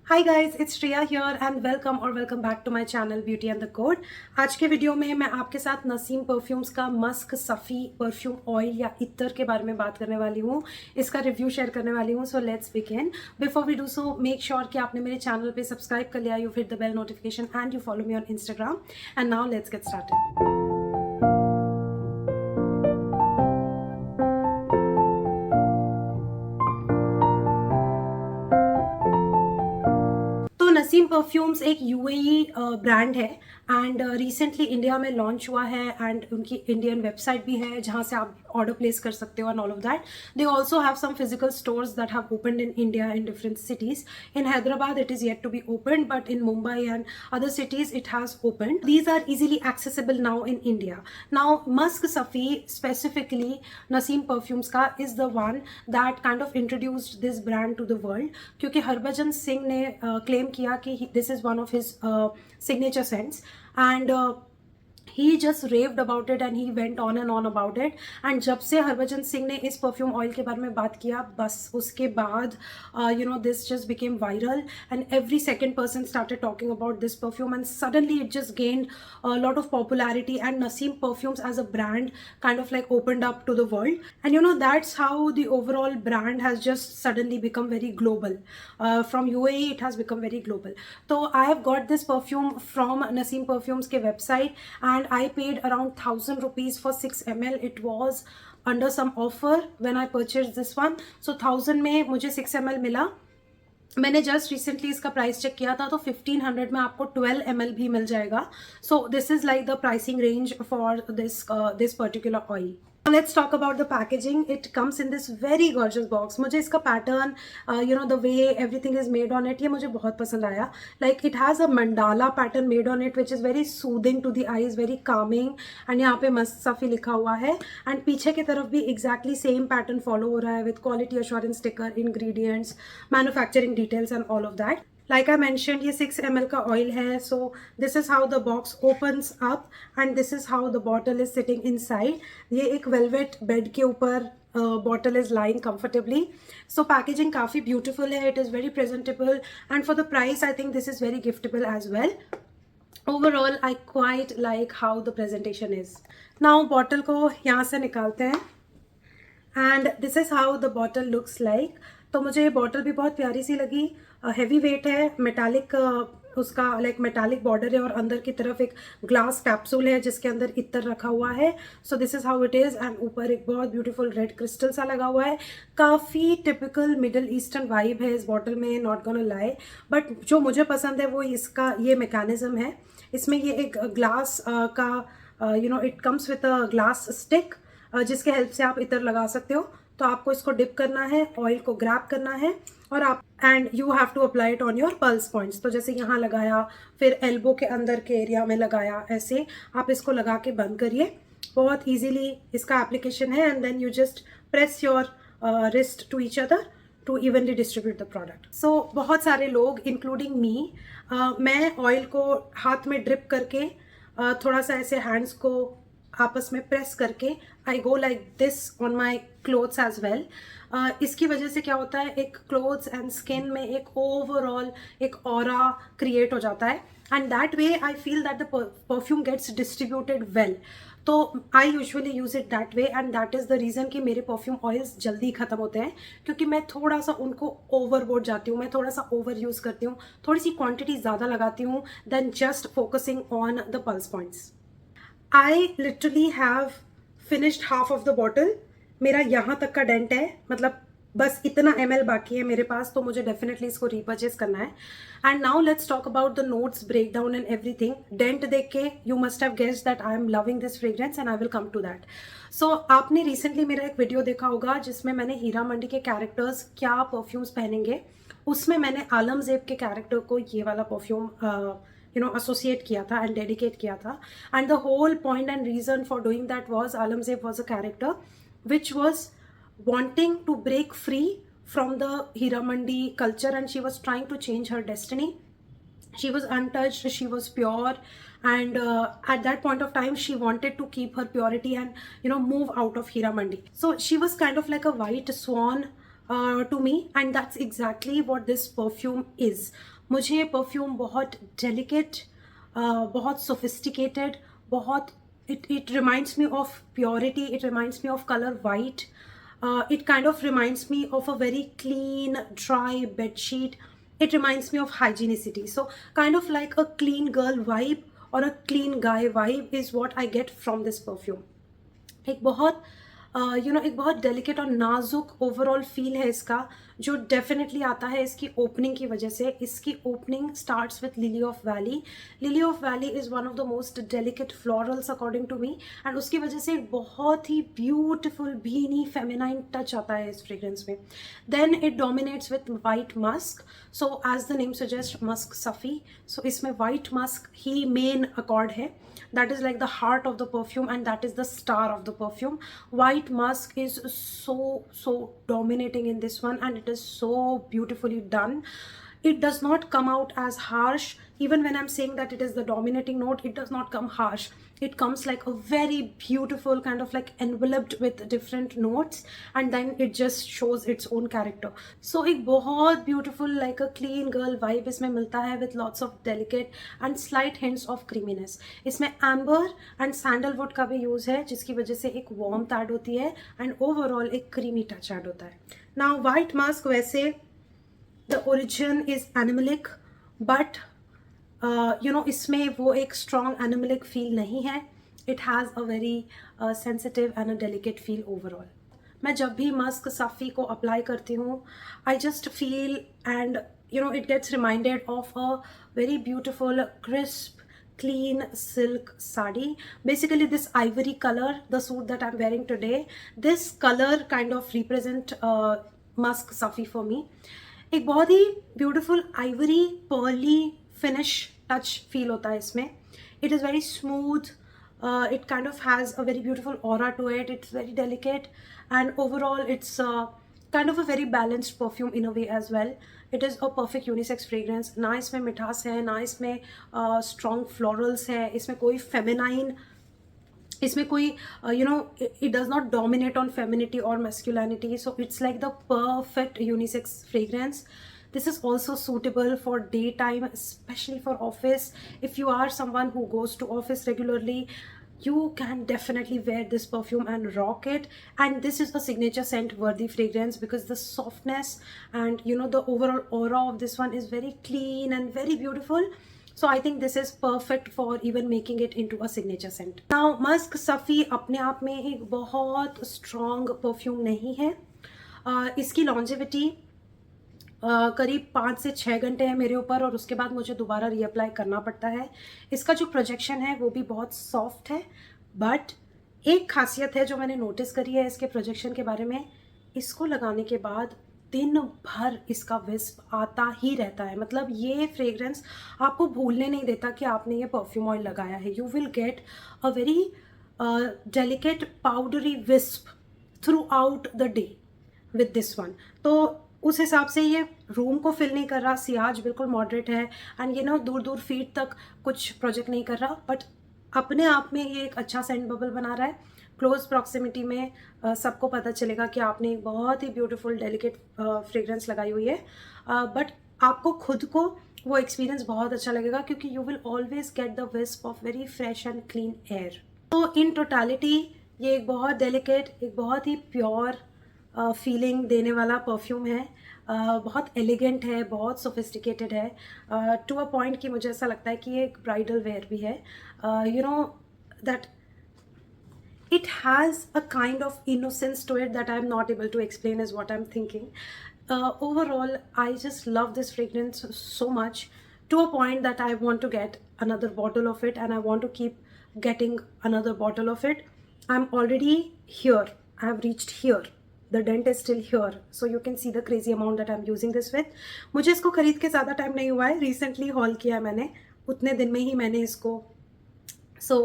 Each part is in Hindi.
Hi guys, it's Shreya here and welcome back to my channel beauty and the code. आज के वीडियो में मैं आपके साथ नसीम परफ्यूम्स का मस्क सफ़ी परफ्यूम ऑयल या इत्तर के बारे में बात करने वाली हूँ। इसका रिव्यू शेयर करने वाली हूँ। So let's begin. Before we do so make sure कि आपने मेरे चैनल पे सब्सक्राइब कर लिया, you hit the bell notification and you follow me on Instagram. And now let's get started. तो नसीम परफ्यूम्स एक यूएई ब्रांड है एंड रिसेंटली इंडिया में लॉन्च हुआ है एंड उनकी इंडियन वेबसाइट भी है जहाँ से आप ऑर्डर प्लेस कर सकते हो and all of that. They also have some physical stores that have opened in India in different cities. In Hyderabad it is yet to be opened, but in Mumbai and other cities it has opened. These are easily accessible now in India. Now Musk Safi specifically, Naseem Perfumes का is the one that kind of introduced this brand to the world, क्योंकि हरभजन सिंह ने claim किया कि this is one of his signature scents and he just raved about it and he went on about it. and जब से हरभजन सिंह ने इस परफ्यूम ऑयल के बारे में बात किया, बस उसके बाद this just became viral and every second person started talking about this perfume and suddenly it just gained a lot of popularity and Naseem Perfumes as a brand kind of like opened up to the world. And that's how the overall brand has just suddenly become very global. From UAE it has become very global. So I have got this perfume from Naseem Perfumes के website and I paid around 1000 rupees for 6 ml. It was under some offer when I purchased this one. So 1000 में मुझे 6 ml मिला। मैंने जस्ट रिसेंटली इसका प्राइस चेक किया था तो 1500 में आपको 12 ml भी मिल जाएगा। So this is like the pricing range for this particular oil. Let's talk about the packaging. It comes in this very gorgeous box. मुझे इसका pattern, the way everything is made on it, ये मुझे बहुत पसंद आया. Like it has a mandala pattern made on it, which is very soothing to the eyes, very calming. And यहाँ पे मस्त सफ़ी लिखा हुआ है. And पीछे की तरफ भी exactly same pattern follow हो रहा है with quality assurance sticker, ingredients, manufacturing details and all of that. Like I mentioned, ये 6 ml का ऑयल है. So this is how the box opens up and this is how the bottle is sitting inside. ये एक velvet bed के ऊपर bottle is lying comfortably. So packaging काफ़ी beautiful है. It is very presentable and for the price I think this is very giftable as well. Overall I quite like how the presentation is. Now bottle को यहाँ से निकालते हैं and this is how the bottle looks like. तो मुझे ये बॉटल भी बहुत प्यारी सी लगी. हैवी वेट है, मेटालिक उसका लाइक मेटालिक बॉर्डर है और अंदर की तरफ एक ग्लास कैप्सूल है जिसके अंदर इत्तर रखा हुआ है. So this is how it is. And ऊपर एक बहुत ब्यूटीफुल रेड क्रिस्टल सा लगा हुआ है. काफ़ी टिपिकल मिडल ईस्टर्न वाइब है इस बॉटल में, नॉट गोना लाई. बट जो मुझे पसंद है वो इसका ये मैकेनिज्म है. इसमें ये एक ग्लास का it comes with a glass stick जिसके हेल्प से आप इतर लगा सकते हो. तो आपको इसको डिप करना है, ऑयल को ग्रैब करना है और आप and you have to apply it on your pulse points. तो जैसे यहाँ लगाया, फिर एल्बो के अंदर के एरिया में लगाया, ऐसे आप इसको लगा के बंद करिए. बहुत इजीली इसका एप्लीकेशन है and then you just press your wrist to each other to evenly distribute the product. So बहुत सारे लोग इंक्लूडिंग मी, मैं ऑयल को हाथ में ड्रिप करके थोड़ा सा ऐसे हैंड्स को आपस में प्रेस करके I go like this on my clothes as well. इसकी वजह से क्या होता है, एक क्लोथ्स एंड स्किन में एक ओवरऑल एक ऑरा क्रिएट हो जाता है and that way I feel that the perfume gets distributed well. तो I usually use it that way and that is the reason कि मेरे परफ्यूम ऑयल्स जल्दी ख़त्म होते हैं, क्योंकि मैं थोड़ा सा उनको ओवरबोर्ड जाती हूँ, मैं थोड़ा सा ओवर यूज़ करती हूँ, थोड़ी सी क्वांटिटी ज़्यादा लगाती हूँ then just focusing on the pulse points. I literally have finished half of the bottle. मेरा यहाँ तक का डेंट है, मतलब बस इतना ml बाकी है मेरे पास, तो मुझे डेफिनेटली इसको रीपर्चेस करना है. And now let's talk about the notes, break down and everything. डेंट देख के you must have guessed that I am loving this fragrance and I will come to that. So आपने रिसेंटली मेरा एक वीडियो देखा होगा जिसमें मैंने हीरा मंडी के कैरेक्टर्स क्या परफ्यूम्स पहनेंगे, उसमें मैंने आलमजेब के कैरेक्टर को ये वाला परफ्यूम associate किया था and dedicate किया था. And the whole point and reason for doing that was Alamzeb was a character which was wanting to break free from the Hiramandi culture and she was trying to change her destiny. She was untouched, she was pure, and at that point of time she wanted to keep her purity and move out of Hiramandi. So she was kind of like a white swan to me, and that's exactly what this perfume is. मुझे ये परफ्यूम बहुत डेलिकेट, बहुत सोफिस्टिकेटेड, बहुत it reminds me of purity, it reminds me of color white, it kind of reminds me of a very clean dry bed sheet, it reminds me of hygienicity. So kind of like a clean girl vibe or a clean guy vibe is what I get from this perfume. एक बहुत एक बहुत डेलिकेट और नाजुक ओवरऑल फील है इसका, जो डेफिनेटली आता है इसकी ओपनिंग की वजह से. इसकी opening starts with lily of valley. Lily of valley is one of the most delicate florals according to me, and उसकी वजह से एक बहुत ही ब्यूटिफुल भीनी फेमिनाइन टच आता है इस फ्रेग्रेंस में. Then it dominates with white musk. So as the name suggest, musk Safi. So इसमें वाइट मस्क ही मेन अकॉर्ड है. That is like the heart of the perfume, and that is the star of the perfume. White musk is so dominating in this one, and it is so beautifully done. It does not come out as harsh. Even when I'm saying that it is the dominating note, it does not come harsh. It comes like a very beautiful kind of like enveloped with different notes, and then it just shows its own character. So एक बहुत beautiful like a clean girl vibe इसमें मिलता है with lots of delicate and slight hints of creaminess. इसमें amber and sandalwood का भी use है, जिसकी वजह से एक warmth add होती है and overall एक creamy touch add होता है. Now white musk वैसे the origin is animalic, but इसमें वो एक strong animalic feel नहीं है. It has a very sensitive and a delicate feel overall. मैं जब भी मस्क सफ़ी को अप्लाई करती हूँ, I just feel and it gets reminded of a very beautiful crisp clean silk sari. Basically this ivory color, the suit that I'm wearing today, this color kind of represent musk safi for me. एक बहुत ही beautiful ivory pearly finish touch feel होता है इसमें. It is very smooth. It kind of has a very beautiful aura to it. It's very delicate, and overall it's kind of a very balanced perfume in a way as well. It is a perfect unisex fragrance. ना इसमें मिठास है, ना इसमें strong florals है, इसमें कोई feminine, इसमें कोई it does not dominate on femininity or masculinity. So it's like the perfect unisex fragrance. This is also suitable for daytime, especially for office. If you are someone who goes to office regularly, you can definitely wear this perfume and rock it. And this is a signature scent worthy fragrance because the softness and the overall aura of this one is very clean and very beautiful. So I think this is perfect for even making it into a signature scent. Now musk safi अपने आप में एक बहुत strong perfume नहीं है. इसकी longevity करीब 5 से 6 घंटे है मेरे ऊपर, और उसके बाद मुझे दोबारा रीअप्लाई करना पड़ता है. इसका जो प्रोजेक्शन है वो भी बहुत सॉफ्ट है, बट एक खासियत है जो मैंने नोटिस करी है इसके प्रोजेक्शन के बारे में, इसको लगाने के बाद दिन भर इसका विस्प आता ही रहता है. मतलब ये फ्रेग्रेंस आपको भूलने नहीं देता कि आपने ये परफ्यूम ऑयल लगाया है. You will get a very delicate powdery wisp through out the day with this one. तो उस हिसाब से ये रूम को फिल नहीं कर रहा, सियाज बिल्कुल मॉडरेट है, एंड दूर दूर फीट तक कुछ प्रोजेक्ट नहीं कर रहा, बट अपने आप में ये एक अच्छा सेंट बबल बना रहा है. क्लोज प्रॉक्सिमिटी में सबको पता चलेगा कि आपने एक बहुत ही ब्यूटीफुल डेलिकेट फ्रेग्रेंस लगाई हुई है, बट आपको खुद को वो एक्सपीरियंस बहुत अच्छा लगेगा क्योंकि you will always get the wisp of very fresh and clean air. तो इन टोटलिटी ये एक बहुत डेलिकेट, एक बहुत ही प्योर फीलिंग देने वाला परफ्यूम है. बहुत एलिगेंट है, बहुत सोफिस्टिकेटेड है, टू अ पॉइंट कि मुझे ऐसा लगता है कि ये एक ब्राइडल वेयर भी है. That it has a kind of innocence to it that I'm not able to explain is what I'm thinking. Overall, I just love this fragrance so much, to a point that I want to get another bottle of it, and I want to keep getting another bottle of it. I'm already here. I have reached here. The dent is still here, so you can see the crazy amount that I'm using this with. मुझे इसको खरीद के ज़्यादा टाइम नहीं हुआ है, रिसेंटली हॉल किया है मैंने, उतने दिन में ही मैंने इसको. So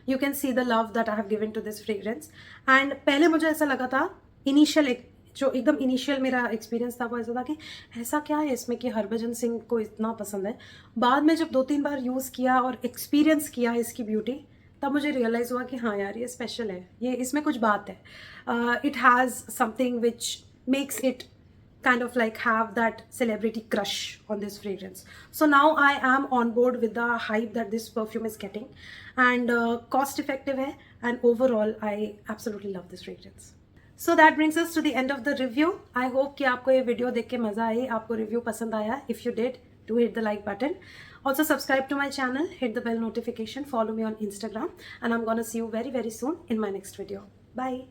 you can see the love that I have given to this fragrance. And पहले मुझे ऐसा लगा था, इनिशियल जो एकदम इनिशियल मेरा एक्सपीरियंस था वो ऐसा था कि ऐसा क्या है इसमें कि हरभजन सिंह को इतना पसंद है. बाद में जब 2-3 बार यूज़ किया और एक्सपीरियंस किया इसकी ब्यूटी, तब मुझे रियलाइज़ हुआ कि हाँ यार ये स्पेशल है, ये इसमें कुछ बात है. It has something which makes it kind of like have that celebrity crush on this fragrance. So now I am on board with the hype that this perfume is getting, and cost effective hai, and overall I absolutely love this fragrance. So that brings us to the end of the review. I hope कि आपको ये वीडियो देख के मज़ा आई, आपको रिव्यू पसंद आया. If you did, do hit the like button. Also subscribe to my channel, hit the bell notification, follow me on Instagram, and I'm gonna see you very, very soon in my next video. Bye.